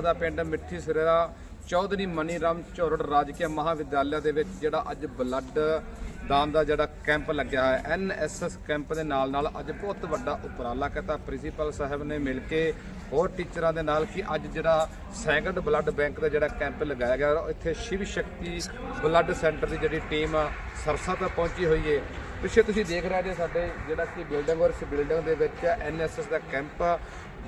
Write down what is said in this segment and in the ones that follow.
ਦਾ ਪਿੰਡ ਮਿੱਠੀ ਸਿਰਾ ਚੌਧਰੀ ਮਨੀ ਰਾਮ ਝੋਰੜ ਰਾਜਕੀय ਮਹਾਵਿਦਿਆਲਿਆ ਦੇ ਵਿੱਚ ਜਿਹੜਾ ਅੱਜ ਬਲੱਡ ਦਾਨ ਦਾ ਜਿਹੜਾ ਕੈਂਪ ਲੱਗਿਆ ਹੈ ਐਨਐਸਐਸ ਕੈਂਪ ਦੇ ਨਾਲ ਅੱਜ ਬਹੁਤ ਵੱਡਾ ਉਪਰਾਲਾ ਕੀਤਾ ਪ੍ਰਿੰਸੀਪਲ ਸਾਹਿਬ ਨੇ ਮਿਲ ਕੇ ਹੋਰ ਟੀਚਰਾਂ ਦੇ ਨਾਲ ਕਿ ਅੱਜ ਜਿਹੜਾ ਸੈਕੰਡ ਬਲੱਡ ਬੈਂਕ ਦਾ ਜਿਹੜਾ ਕੈਂਪ ਲਗਾਇਆ ਗਿਆ ਇੱਥੇ ਸ਼ਿਵ ਸ਼ਕਤੀ ਬਲੱਡ ਸੈਂਟਰ ਦੀ ਜਿਹੜੀ ਟੀਮ ਸਰਸਾ ਤੋਂ ਪਹੁੰਚੀ ਹੋਈ ਹੈ। ਪਿੱਛੇ ਤੁਸੀਂ ਦੇਖ ਰਹੇ ਜੇ ਸਾਡੇ ਜਿਹੜਾ ਕਿ ਬਿਲਡਿੰਗ ਔਰ ਇਸ ਬਿਲਡਿੰਗ ਦੇ ਵਿੱਚ ਐਨਐਸਐਸ ਦਾ ਕੈਂਪ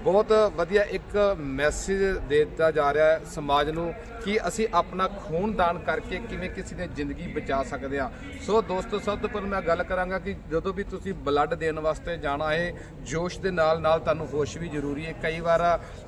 बहुत वधिया एक मैसेज देता जा रहा है समाज नूं कि असी अपना खून दान करके किवें किसी ने जिंदगी बचा सकते हैं। सो दोस्तों सब तो पहले मैं गल करांगा कि जदों भी तुसी ब्लड देने वास्ते जाना है जोश के नाल तुहानूं होश भी जरूरी है। कई बार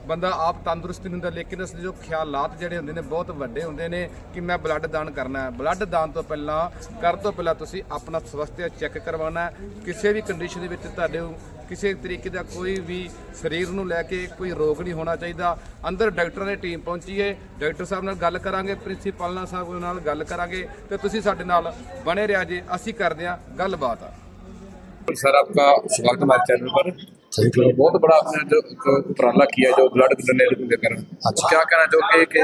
बंदा आप तंदुरुस्त नहीं हुंदा लेकिन उसके जो ख्यालात जिहड़े हुंदे ने बहुत वड्डे हुंदे ने कि मैं ब्लड दान करना है। ब्लड दान तो पहला तुसी अपना स्वास्थ्य चैक करवाना है। किसी भी कंडीशन दे विच तुहाडे किसी तरीके का कोई भी शरीर नूं लैके कोई रोग नहीं होना चाहिए। अंदर डॉक्टर ने टीम पहुंची है, डॉक्टर साहब नाल गल करांगे, प्रिंसीपल साहब नाल गल करांगे तो तुसीं साडे नाल बने रहा जे असीं करदे हां गलबात। सर आपका स्वागत हमारे चैनल पर। Thank you. बहुत बड़ा आपने जो उपराला किया जो ब्लड डोनेट को लेकर, अच्छा। क्या कहना चाहोगे कि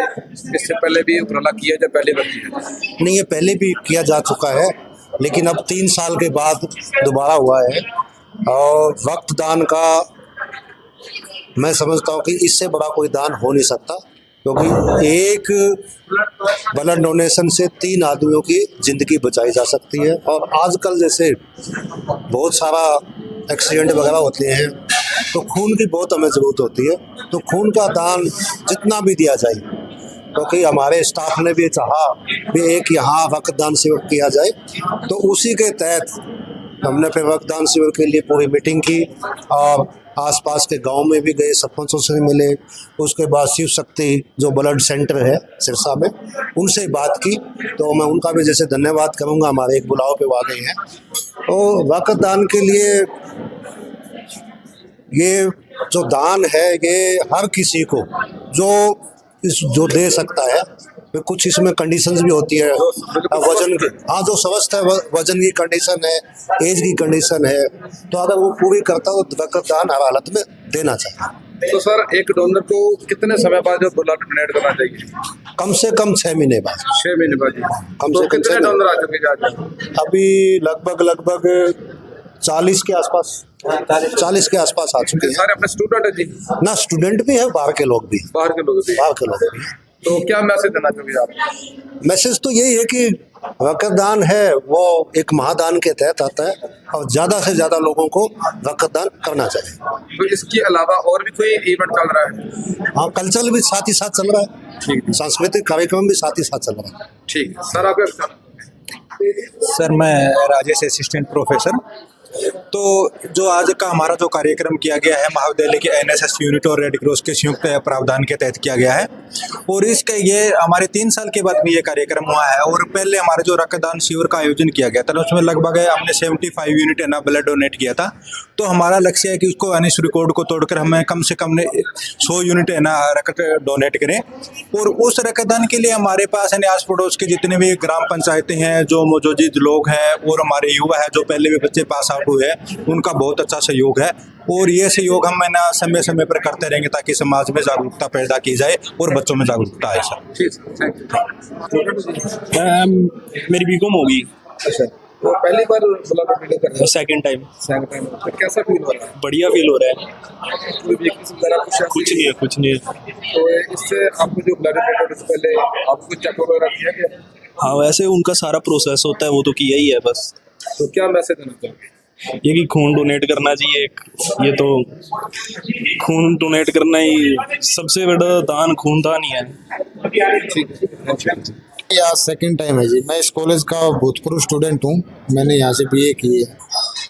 इससे पहले भी उपराला किया या पहले बार किया? नहीं, ये पहले भी किया जा चुका है लेकिन अब 3 साल के बाद दोबारा हुआ है और वक्त दान का मैं समझता हूँ कि इससे बड़ा कोई दान हो नहीं सकता क्योंकि एक ब्लड डोनेशन से 3 आदमियों की ज़िंदगी बचाई जा सकती है। और आजकल जैसे बहुत सारा एक्सीडेंट वगैरह होते हैं तो खून की बहुत हमें ज़रूरत होती है, तो खून का दान जितना भी दिया जाए क्योंकि हमारे स्टाफ ने भी चाहा कि एक यहाँ रक्तदान शिविर किया जाए तो उसी के तहत हमने फिर रक्तदान शिविर के लिए पूरी मीटिंग की और आसपास के गांव में भी गए, सरपंचों से मिले। उसके बाद शिव शक्ति जो ब्लड सेंटर है सिरसा में उनसे बात की तो मैं उनका भी जैसे धन्यवाद करूंगा। हमारे एक बुलाव पे आ गए हैं और रक्तदान के लिए ये जो दान है ये हर किसी को जो दे सकता है। फिर कुछ इसमें कंडीशंस भी होती है वजन की, हाँ जो स्वस्थ है वजन की कंडीशन है, एज की कंडीशन है, तो अगर वो पूरी करता है तो रक्तदान हर हालत में देना चाहिए। तो सर एक डोनर को कितने समय बाद जो ब्लड डोनेट करना चाहिए? कम से कम 6 महीने बाद। 6 महीने बाद। कम से कम कितने डोनर आ चुके हैं? अभी लगभग 40 के आसपास 40 के आसपास आ चुके हैं। सारे अपने स्टूडेंट है जी? ना स्टूडेंट भी है, बाहर के लोग भी। बाहर के लोग भी। तो क्या मैसेज देना चाहिए आप? मैसेज तो यही है कि रक्तदान है वो एक महादान के तहत आता है और ज़्यादा से ज़्यादा लोगों को रक्तदान करना चाहिए। तो इसके अलावा और भी कोई इवेंट चल रहा है? हाँ, कल्चरल भी साथ ही साथ चल रहा है, ठीक। सांस्कृतिक कार्यक्रम भी साथ ही साथ चल रहा है। ठीक सर। आपका सर मैं राजेश असिस्टेंट प्रोफेसर। तो जो आज का हमारा जो कार्यक्रम किया गया है महाविद्यालय के एनएसएस यूनिट और रेड क्रॉस के संयुक्त प्रावधान के तहत किया गया है और इसका ये हमारे 3 साल के बाद भी ये कार्यक्रम हुआ है। और पहले हमारा जो रक्तदान शिविर का आयोजन किया गया था उसमें लगभग हमने 75 यूनिट है ना ब्लड डोनेट किया था। तो हमारा लक्ष्य है कि उसको यानी इस रिकॉर्ड को तोड़कर हमें कम से कम 100 यूनिट है ना रक्त डोनेट करें। और उस रक्तदान के लिए हमारे पास यानी आस पड़ोस के जितने भी ग्राम पंचायतें हैं, जो मौजूद लोग हैं और हमारे युवा है जो पहले भी बच्चे पास आउट हुए हैं, उनका बहुत अच्छा सहयोग है। और ये सहयोग हम है ना समय समय पर करते रहेंगे ताकि समाज में जागरूकता पैदा की जाए और बच्चों में जागरूकता आए। सर मेरी बीकॉम होगी। अच्छा, तो पहली बार ब्लड डोनेट कर रहे हैं? Second time. तो कैसा फील हो रहा है? बढ़िया फील हो रहा है। कोई वीकनेस वगैरह कुछ नहीं है, कुछ नहीं है। तो इससे आपको जो ब्लड डोनेट से पहले आपको चेक वगैरह किया गया? हाँ, वैसे उनका सारा प्रोसेस होता है, वो तो किया ही है बस। तो क्या मैसेज देना चाहिए? ये कि खून डोनेट करना चाहिए। ये तो खून डोनेट करना ही सबसे बड़ा दान खूनदान ही है। यह सेकंड टाइम है जी। मैं इस कॉलेज का भूतपूर्व स्टूडेंट हूँ, मैंने यहाँ से बीए की है।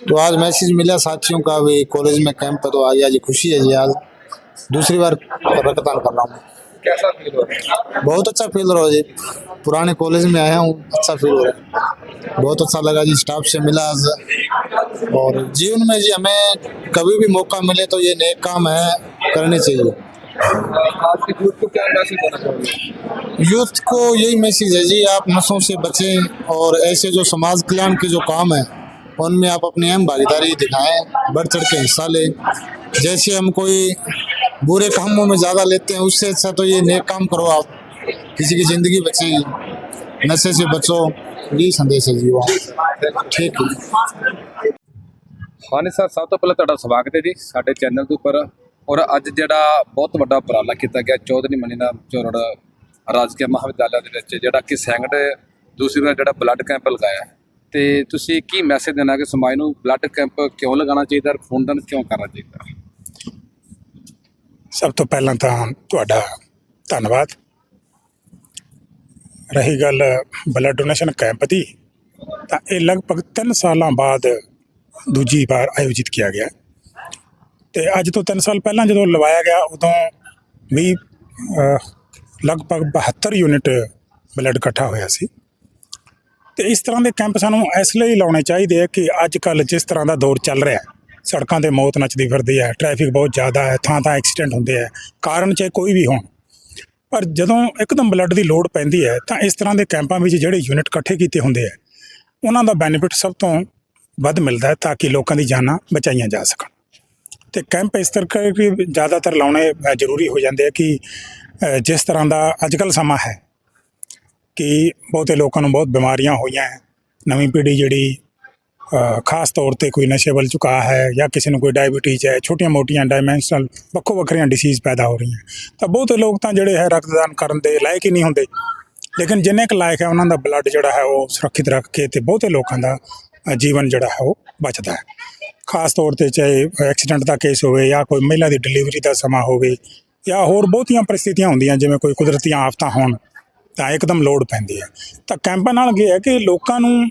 तो आज मैसेज मिला साथियों का भी कॉलेज में कैंप है तो आज खुशी है जी। आज दूसरी बार रक्तदान कर रहा हूँ। कैसा फील हो रहा है? बहुत अच्छा फील हो रहा है जी। पुराने कॉलेज में आया हूँ, अच्छा फील हो रहा है, बहुत अच्छा लगा जी। स्टाफ से मिला आज और जीवन में जी हमें कभी भी मौका मिले तो ये नेक काम है करने चाहिए। आज के यूथ को क्या मैसेज देना चाहिए? यूथ को यही मैसेज है जी, आप नशों से बचें और ऐसे जो समाज कल्याण के जो काम है उनमें आप अपनी अहम भागीदारी दिखाएं, बढ़ चढ़ के हिस्सा लें। जैसे हम कोई बुरे कामों में ज़्यादा लेते हैं, उससे अच्छा तो ये नेक काम करो, आप किसी की ज़िंदगी बचेगी, नशे से बचो, यही संदेश है जीवा। ठीक है। ਹਾਂਜੀ ਸਰ, ਸਭ ਤੋਂ ਪਹਿਲਾਂ ਤੁਹਾਡਾ ਸਵਾਗਤ ਹੈ ਜੀ ਸਾਡੇ ਚੈਨਲ ਦੇ ਉੱਪਰ। ਔਰ ਅੱਜ ਜਿਹੜਾ ਬਹੁਤ ਵੱਡਾ ਉਪਰਾਲਾ ਕੀਤਾ ਗਿਆ ਚੌਧਰੀ ਮਨੀ ਰਾਮ ਝੋਰੜ ਰਾਜਕੀ ਮਹਾਵਿਦਿਆਲਿਆ ਦੇ ਵਿੱਚ, ਜਿਹੜਾ ਕਿ ਸੈਕੰਡ ਦੂਸਰੀ ਵਾਰ ਜਿਹੜਾ ਬਲੱਡ ਕੈਂਪ ਲਗਾਇਆ, ਤੇ ਤੁਸੀਂ ਕੀ ਮੈਸੇਜ ਦੇਣਾ ਕਿ ਸਮਾਜ ਨੂੰ ਬਲੱਡ ਕੈਂਪ ਕਿਉਂ ਲਗਾਉਣਾ ਚਾਹੀਦਾ, ਖੂਨਦਾਨ ਕਿਉਂ ਕਰਨਾ ਚਾਹੀਦਾ? ਸਭ ਤੋਂ ਪਹਿਲਾਂ ਤਾਂ ਤੁਹਾਡਾ ਧੰਨਵਾਦ। ਰਹੀ ਗੱਲ ਬਲੱਡ ਡੋਨੇਸ਼ਨ ਕੈਂਪ ਦੀ, ਤਾਂ ਇਹ ਲਗਭਗ 3 ਸਾਲਾਂ ਬਾਅਦ ਦੂਜੀ ਵਾਰ ਆਯੋਜਿਤ ਕੀਤਾ ਗਿਆ। ਤੇ ਅੱਜ ਤੋਂ 3 ਸਾਲ ਪਹਿਲਾਂ ਜਦੋਂ ਲਵਾਇਆ ਗਿਆ, ਉਦੋਂ ਵੀ ਲਗਭਗ 72 ਯੂਨਿਟ ਬਲੱਡ ਇਕੱਠਾ ਹੋਇਆ ਸੀ। ਤੇ ਇਸ ਤਰ੍ਹਾਂ ਦੇ ਕੈਂਪ ਸਾਨੂੰ ਇਸ ਲਈ ਲਾਉਣੇ ਚਾਹੀਦੇ ਆ ਕਿ ਅੱਜ ਕੱਲ੍ਹ ਜਿਸ ਤਰ੍ਹਾਂ ਦਾ ਦੌਰ ਚੱਲ ਰਿਹਾ, ਸੜਕਾਂ 'ਤੇ ਮੌਤ ਨੱਚਦੀ ਫਿਰਦੀ ਹੈ, ਟ੍ਰੈਫਿਕ ਬਹੁਤ ਜ਼ਿਆਦਾ ਹੈ, ਥਾਂ ਥਾਂ ਐਕਸੀਡੈਂਟ ਹੁੰਦੇ ਹੈ, ਕਾਰਨ ਚਾਹੇ ਕੋਈ ਵੀ ਹੋਣ, ਪਰ ਜਦੋਂ ਇੱਕਦਮ ਬਲੱਡ ਦੀ ਲੋੜ ਪੈਂਦੀ ਹੈ ਤਾਂ ਇਸ ਤਰ੍ਹਾਂ ਦੇ ਕੈਂਪਾਂ ਵਿੱਚ ਜਿਹੜੇ ਯੂਨਿਟ ਇਕੱਠੇ ਕੀਤੇ ਹੁੰਦੇ ਆ, ਉਹਨਾਂ ਦਾ ਬੈਨੀਫਿਟ ਸਭ ਤੋਂ ਵੱਧ ਮਿਲਦਾ ਹੈ, ਤਾਂ ਕਿ ਲੋਕਾਂ ਦੀ ਜਾਨਾਂ ਬਚਾਈਆਂ ਜਾ ਸਕਣ। ਅਤੇ ਕੈਂਪ ਇਸ ਤਰ੍ਹਾਂ ਕਿ ਜ਼ਿਆਦਾਤਰ ਲਾਉਣੇ ਜ਼ਰੂਰੀ ਹੋ ਜਾਂਦੇ ਆ ਕਿ ਜਿਸ ਤਰ੍ਹਾਂ ਦਾ ਅੱਜ ਕੱਲ੍ਹ ਸਮਾਂ ਹੈ ਕਿ ਬਹੁਤੇ ਲੋਕਾਂ ਨੂੰ ਬਹੁਤ ਬਿਮਾਰੀਆਂ ਹੋਈਆਂ ਹੈ, ਨਵੀਂ ਪੀੜ੍ਹੀ ਜਿਹੜੀ ਖਾਸ ਤੌਰ 'ਤੇ ਕੋਈ ਨਸ਼ੇ ਵੱਲ ਝੁਕਾ ਹੈ, ਜਾਂ ਕਿਸੇ ਨੂੰ ਕੋਈ ਡਾਇਬਟੀਜ਼ ਹੈ, ਛੋਟੀਆਂ ਮੋਟੀਆਂ ਡਾਇਮੈਂਸ਼ਨਲ ਵੱਖੋ ਵੱਖਰੀਆਂ ਡਿਸੀਜ਼ ਪੈਦਾ ਹੋ ਰਹੀਆਂ, ਤਾਂ ਬਹੁਤੇ ਲੋਕ ਤਾਂ ਜਿਹੜੇ ਹੈ ਰਕਤਦਾਨ ਕਰਨ ਦੇ ਲਾਇਕ ਹੀ ਨਹੀਂ ਹੁੰਦੇ। ਲੇਕਿਨ ਜਿੰਨੇ ਕੁ ਲਾਇਕ ਹੈ ਉਹਨਾਂ ਦਾ ਬਲੱਡ ਜਿਹੜਾ ਹੈ ਉਹ ਸੁਰੱਖਿਅਤ ਰੱਖ ਕੇ ਅਤੇ ਬਹੁਤੇ ਲੋਕਾਂ ਦਾ ਜੀਵਨ ਜਿਹੜਾ ਹੈ ਉਹ ਬਚਦਾ ਹੈ। ਖਾਸ ਤੌਰ 'ਤੇ ਚਾਹੇ ਐਕਸੀਡੈਂਟ ਦਾ ਕੇਸ ਹੋਵੇ, ਜਾਂ ਕੋਈ ਮਹਿਲਾ ਦੀ ਡਿਲੀਵਰੀ ਦਾ ਸਮਾਂ ਹੋਵੇ, ਜਾਂ ਹੋਰ ਬਹੁਤੀਆਂ ਪਰਿਸਥਿਤੀਆਂ ਹੁੰਦੀਆਂ ਜਿਵੇਂ ਕੋਈ ਕੁਦਰਤੀਆਂ ਆਫਤਾਂ ਹੋਣ, ਤਾਂ ਇੱਕਦਮ ਲੋੜ ਪੈਂਦੀ ਹੈ। ਤਾਂ ਕੈਂਪਾਂ ਨਾਲ ਕੀ ਹੈ ਕਿ ਲੋਕਾਂ ਨੂੰ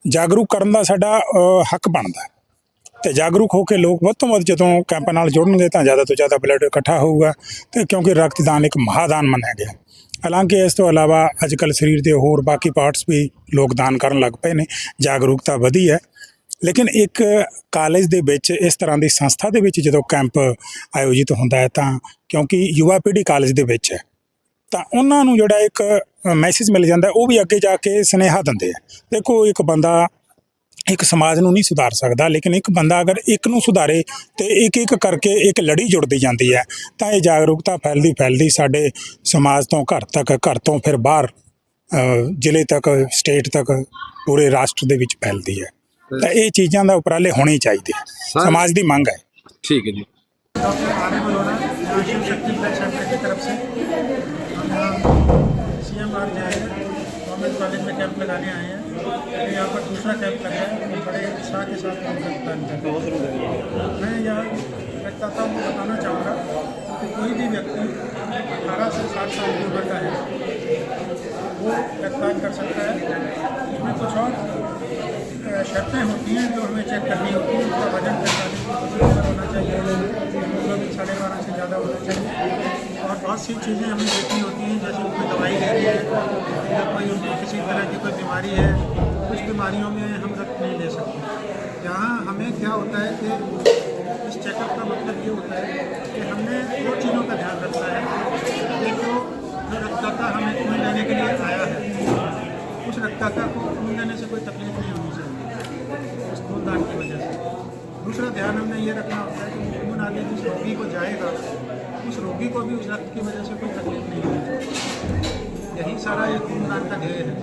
ਜਾਗਰੂਕ ਕਰਨ ਦਾ ਸਾਡਾ ਹੱਕ ਬਣਦਾ, ਅਤੇ ਜਾਗਰੂਕ ਹੋ ਕੇ ਲੋਕ ਵੱਧ ਤੋਂ ਵੱਧ ਜਦੋਂ ਕੈਂਪਾਂ ਨਾਲ ਜੁੜਨਗੇ ਤਾਂ ਜ਼ਿਆਦਾ ਤੋਂ ਜ਼ਿਆਦਾ ਬਲੱਡ ਇਕੱਠਾ ਹੋਊਗਾ। ਅਤੇ ਕਿਉਂਕਿ ਰਕਤਦਾਨ ਇੱਕ ਮਹਾਦਾਨ ਮੰਨਿਆ ਗਿਆ। ਹਾਲਾਂਕਿ ਇਸ ਤੋਂ ਇਲਾਵਾ ਅੱਜ ਕੱਲ੍ਹ ਸਰੀਰ ਦੇ ਹੋਰ ਬਾਕੀ ਪਾਰਟਸ ਵੀ ਲੋਕ ਦਾਨ ਕਰਨ ਲੱਗ ਪਏ ਨੇ, ਜਾਗਰੂਕਤਾ ਵਧੀ ਹੈ। ਲੇਕਿਨ ਇੱਕ ਕਾਲਜ ਦੇ ਵਿੱਚ, ਇਸ ਤਰ੍ਹਾਂ ਦੀ ਸੰਸਥਾ ਦੇ ਵਿੱਚ ਜਦੋਂ ਕੈਂਪ ਆਯੋਜਿਤ ਹੁੰਦਾ ਹੈ, ਤਾਂ ਕਿਉਂਕਿ ਯੁਵਾ ਪੀੜ੍ਹੀ ਕਾਲਜ ਦੇ ਵਿੱਚ ਹੈ, ਤਾਂ ਉਹਨਾਂ ਨੂੰ ਜਿਹੜਾ ਇੱਕ ਮੈਸੇਜ ਮਿਲ ਜਾਂਦਾ, ਉਹ ਵੀ ਅੱਗੇ ਜਾ ਕੇ ਸੁਨੇਹਾ ਦਿੰਦੇ ਆ। ਦੇਖੋ, ਇੱਕ ਬੰਦਾ ਇੱਕ ਸਮਾਜ ਨੂੰ ਨਹੀਂ ਸੁਧਾਰ ਸਕਦਾ, ਲੇਕਿਨ ਇੱਕ ਬੰਦਾ ਅਗਰ ਇੱਕ ਨੂੰ ਸੁਧਾਰੇ ਅਤੇ ਇੱਕ ਇੱਕ ਕਰਕੇ ਇੱਕ ਲੜੀ ਜੁੜਦੀ ਜਾਂਦੀ ਹੈ, ਤਾਂ ਇਹ ਜਾਗਰੂਕਤਾ ਫੈਲਦੀ ਸਾਡੇ ਸਮਾਜ ਤੋਂ ਘਰ ਤੱਕ, ਘਰ ਤੋਂ ਫਿਰ ਬਾਹਰ ਜ਼ਿਲ੍ਹੇ ਤੱਕ, ਸਟੇਟ ਤੱਕ, ਪੂਰੇ ਰਾਸ਼ਟਰ ਦੇ ਵਿੱਚ ਫੈਲਦੀ ਹੈ। ਤਾਂ ਇਹ ਚੀਜ਼ਾਂ ਦਾ ਉਪਰਾਲੇ ਹੋਣੇ ਹੀ ਚਾਹੀਦੇ, ਸਮਾਜ ਦੀ ਮੰਗ ਹੈ। ठीक है जी। शिव शक्ति ब्लड सेंटर की तरफ से CMR जाएगा गवर्नमेंट कॉलेज में कैंप लगाने आए हैं। तो यहाँ पर दूसरा कैंप लगा है, बड़े उत्साह के साथ रक्तदान कर रहे हैं। मैं यहाँ रक्तदाताओं को बताना चाहूँगा कि कोई भी व्यक्ति 18 से 60 साल की उम्र का है वो रक्तदान कर सकता है। इसमें कुछ और शर्तें होती हैं जो हमें चेक करनी होती हैं। उसका वजन 45 होना चाहिए, हीमोग्लोबिन 12.5 से ज़्यादा होना चाहिए, और बहुत सी चीज़ें हमें देखनी होती हैं, जैसे कोई दवाई ले रही है या कोई उनको किसी तरह की कोई बीमारी है। कुछ बीमारियों में हम रक्त नहीं ले सकते। यहाँ हमें क्या होता है कि इस चेकअप का मतलब ये होता है कि हमने 2 चीज़ों का ध्यान रखना है। एक तो जो रक्तदाता हमें खून लेने के लिए आया है, उस रक्तदाता को खून लेने से कोई तकलीफ नहीं होनी चाहिए उस खूनदान की वजह से। दूसरा ध्यान हमने ये रखना होता है कि खून आगे जिस रोगी को जाएगा, उस रोगी को भी उस रक्त की वजह से कोई तकलीफ नहीं होनी चाहिए। यही सारा ये खूनदान का ध्येय है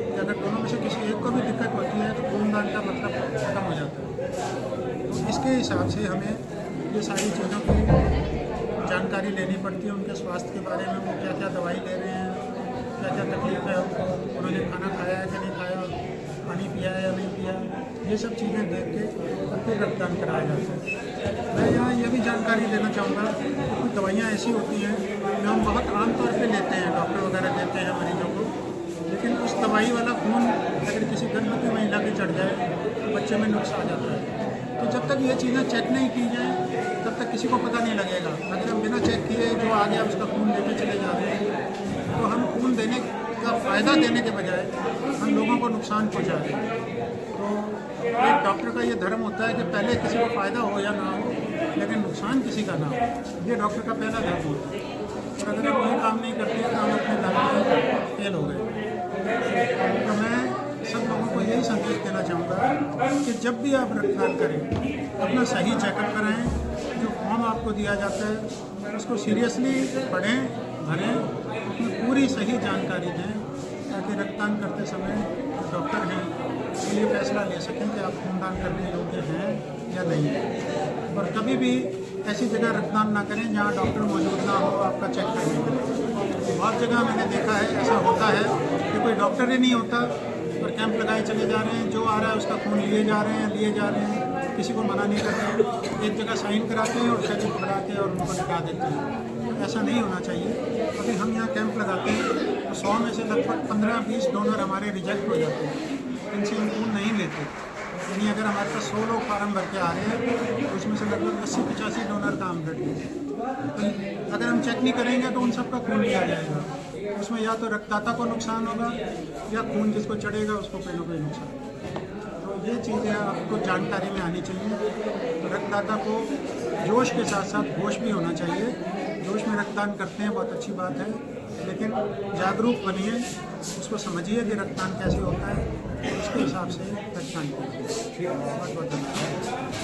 कि अगर दोनों में से किसी एक को भी दिक्कत होती है तो खूनदान का मतलब खत्म हो जाता है। तो इसके हिसाब से हमें ये सारी चीज़ों की जानकारी लेनी पड़ती है, उनके स्वास्थ्य के बारे में, वो क्या क्या दवाई ले रहे हैं, क्या क्या तकलीफ है उनको, उन्होंने खाना खाया है कि नहीं खाया, पानी पिया है या नहीं पिया, ये सब चीज़ें देख के और फिर रक्तदान कराया जाता है। मैं यहाँ ये भी जानकारी देना चाहूँगा कि कुछ दवाइयाँ ऐसी होती हैं जो हम बहुत आम तौर पे लेते हैं, डॉक्टर वगैरह देते हैं मरीजों को, लेकिन उस दवाई वाला खून अगर किसी गर्भवती महिला के चढ़ जाए तो बच्चे में नुक्स आ जाता है। तो जब तक ये चीज़ें चेक नहीं की जाए तब तक किसी को पता नहीं लगेगा। अगर हम बिना चेक किए जो आ गया उसका खून लेके चले जा रहे हैं, तो हम खून देने का फ़ायदा देने के बजाय हम लोगों को नुकसान पहुंचा रहे हैं। तो एक डॉक्टर का ये धर्म होता है कि पहले किसी को फ़ायदा हो या ना हो, लेकिन नुकसान किसी का ना हो, ये डॉक्टर का पहला धर्म होता है। और अगर हम ये काम नहीं करते हैं तो हम अपने धर्म में फेल हो गए। तो मैं सब लोगों को यही संदेश देना चाहूँगा कि जब भी आप रक्तदान करें अपना सही चेकअप कराएं। जो फॉर्म आपको दिया जाता है उसको सीरियसली पढ़ें, भरें, उसमें पूरी सही जानकारी दें ताकि रक्तदान करते समय जो डॉक्टर हैं ये फैसला ले सकें कि आप खूनदान करने योग्य हैं या नहीं है। और कभी भी ऐसी जगह रक्तदान ना करें जहाँ डॉक्टर मौजूद ना हो आपका चेक करने के लिए। बहुत जगह मैंने देखा है ऐसा होता है कि कोई डॉक्टर ही नहीं होता और कैंप लगाए चले जा रहे हैं, जो आ रहा है उसका खून लिए जा रहे हैं, किसी को मना नहीं करते, एक जगह साइन कराते हैं और चेक पकड़ा के और उनको निकाल देते हैं। ऐसा नहीं होना चाहिए। अभी हम यहाँ कैंप लगाते हैं तो 100 में से लगभग 15-20 डोनर हमारे रिजेक्ट हो जाते हैं, इनसे हम खून नहीं लेते। यानी अगर हमारे पास 100 लोग फार्म भर के आ रहे हैं तो उसमें से लगभग 80-85 डोनर का हम ब्लड लेते हैं। तो अगर हम चेक नहीं करेंगे तो उन सबका खून लिया जाएगा, उसमें या तो रक्तदाता को नुकसान होगा या खून जिसको चढ़ेगा उसको कोई ना कोई नुकसान। तो ये चीज़ें आपको जानकारी में आनी चाहिए। तो रक्तदाता को जोश के साथ साथ होश भी होना चाहिए। जोश में रक्तदान करते हैं बहुत अच्छी बात है, लेकिन जागरूक बनिए, उसको समझिए कि रक्तदान कैसे होता है, उसके हिसाब से रक्तदान कीजिए। बहुत बहुत धन्यवाद।